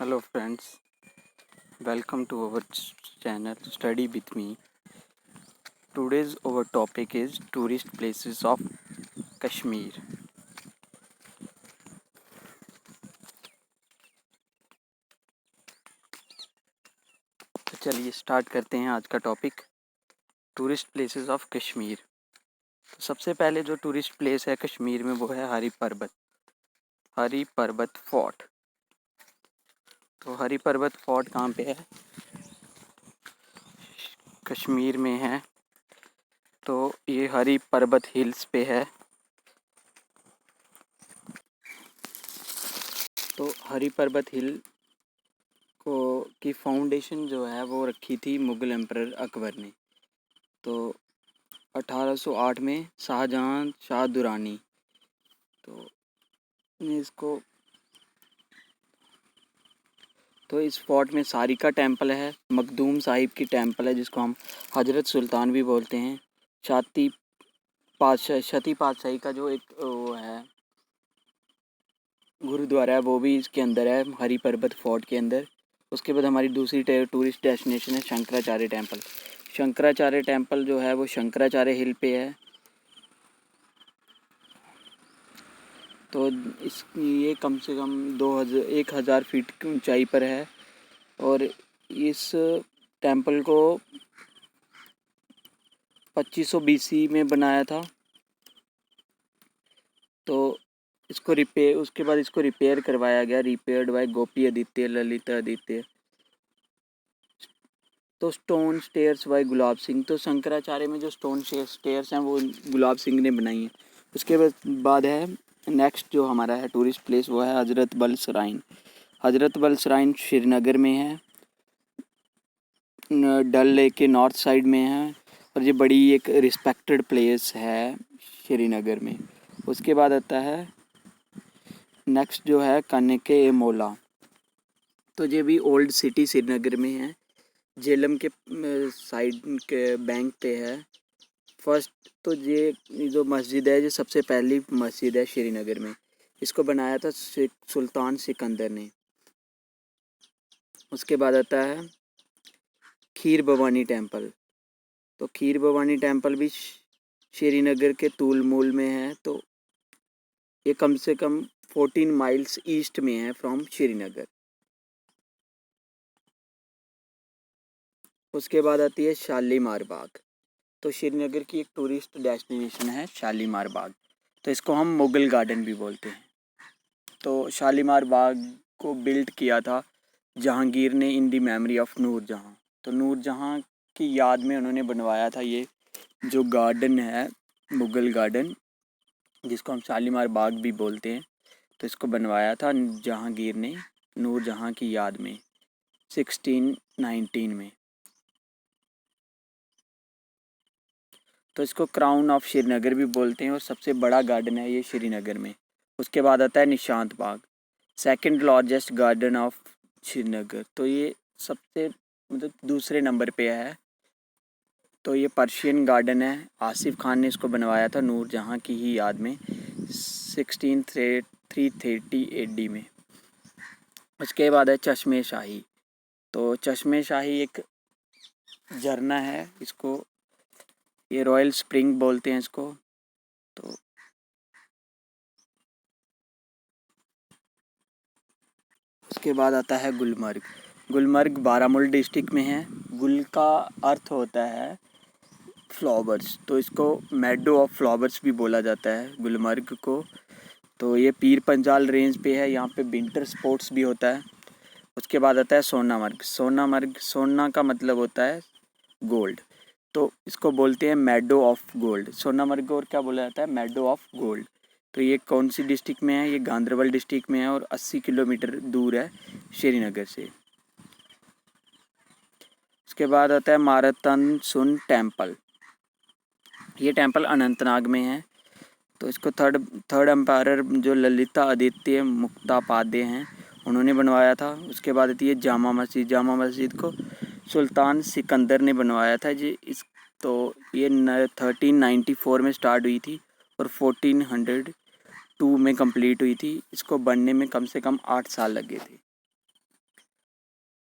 Hello friends, welcome to our channel Study with me. Today's our topic is tourist places of Kashmir. तो चलिए start करते हैं आज का topic tourist places of Kashmir. तो सबसे पहले जो टूरिस्ट प्लेस है कश्मीर में वो है हरी पर्वत फोर्ट। तो हरी पर्वत फोर्ट कहाँ पे है? कश्मीर में है। तो ये हरी पर्वत हिल्स पे है। तो हरी पर्वत हिल को की फाउंडेशन जो है वो रखी थी मुग़ल एम्परर अकबर ने। तो 1808 में शाह दुरानी तो ने इसको तो इस फोर्ट में सारिका टेम्पल है, मखदूम साहिब की टेम्पल है जिसको हम हजरत सुल्तान भी बोलते हैं। छती पातशाही का जो एक वो है गुरुद्वारा है वो भी इसके अंदर है, हरी पर्वत फोर्ट के अंदर। उसके बाद हमारी दूसरी टूरिस्ट डेस्टिनेशन है शंकराचार्य टेम्पल। शंकराचार्य टेम्पल जो है वो शंकराचार्य हिल पे है। तो ये कम से कम 1000 फीट की ऊंचाई पर है और इस टेम्पल को 2500 BC में बनाया था। तो उसके बाद इसको रिपेयर करवाया गया, रिपेयर्ड बाय गोपी आदित्य ललित आदित्य। तो stone stairs bye Gulab Singh. तो शंकराचार्य में जो स्टोन स्टेयर्स हैं वो गुलाब सिंह ने बनाई हैं। उसके बाद है नेक्स्ट जो हमारा है टूरिस्ट प्लेस वो है हज़रत बल श्राइन। हज़रत बल श्राइन श्रीनगर में है, डल लेक के नॉर्थ साइड में है और ये बड़ी एक रिस्पेक्टेड प्लेस है श्रीनगर में। उसके बाद आता है नेक्स्ट जो है कनके मोला। तो ये भी ओल्ड सिटी श्रीनगर में है, झेलम के साइड के बैंक पे है। फर्स्ट तो ये जो मस्जिद है ये सबसे पहली मस्जिद है श्रीनगर में। इसको बनाया था सुल्तान सिकंदर ने। उसके बाद आता है खीर भवानी टेम्पल। तो खीर भवानी टेम्पल भी श्रीनगर के तूलमूल में है। तो ये कम से कम 14 माइल्स ईस्ट में है फ्रॉम श्रीनगर। उसके बाद आती है शालीमार बाग। तो श्रीनगर की एक टूरिस्ट डेस्टिनेशन है शालीमार बाग। तो इसको हम मुग़ल गार्डन भी बोलते हैं। तो शालीमार बाग को बिल्ड किया था जहांगीर ने इन दी मेमोरी ऑफ नूरजहाँ। तो नूरजहाँ की याद में उन्होंने बनवाया था ये जो गार्डन है मुग़ल गार्डन, जिसको हम शालीमार बाग भी बोलते हैं। तो इसको बनवाया था जहांगीर ने नूरजहाँ की याद में 1619 में। तो इसको क्राउन ऑफ श्रीनगर भी बोलते हैं और सबसे बड़ा गार्डन है ये श्रीनगर में। उसके बाद आता है Nishant Bagh, second largest garden of Srinagar. तो ये सबसे मतलब दूसरे नंबर पे है। तो ये पर्शियन गार्डन है, आसिफ खान ने इसको बनवाया था नूरजहाँ की ही याद में 330 AD में। उसके बाद है चश्मे शाही। तो चश्मे शाही एक झरना है, इसको ये रॉयल स्प्रिंग बोलते हैं इसको। तो उसके बाद आता है गुलमर्ग। गुलमर्ग बारामूला डिस्ट्रिक्ट में है। गुल का अर्थ होता है फ्लावर्स, तो इसको मेडो ऑफ फ्लावर्स भी बोला जाता है गुलमर्ग को। तो ये पीर पंजाल रेंज पे है, यहाँ पे विंटर स्पोर्ट्स भी होता है। उसके बाद आता है सोनामर्ग। सोना का मतलब होता है गोल्ड, तो इसको बोलते हैं मेडो ऑफ गोल्ड। सोनामर्ग और क्या बोला जाता है? मेडो ऑफ गोल्ड। तो ये कौन सी डिस्ट्रिक्ट में है? ये गांदरबल डिस्ट्रिक्ट में है और 80 किलोमीटर दूर है श्रीनगर से। उसके बाद आता है माराथन सुन टेम्पल। ये टेम्पल अनंतनाग में है। तो इसको थर्ड एम्पायर जो ललिता आदित्य मुक्तापाध्याय हैं उन्होंने बनवाया था। उसके बाद आती है जामा मस्जिद को सुल्तान सिकंदर ने बनवाया था जी। तो ये 1394 में स्टार्ट हुई थी और 1402 में कंप्लीट हुई थी। इसको बनने में कम से कम 8 साल लगे थे।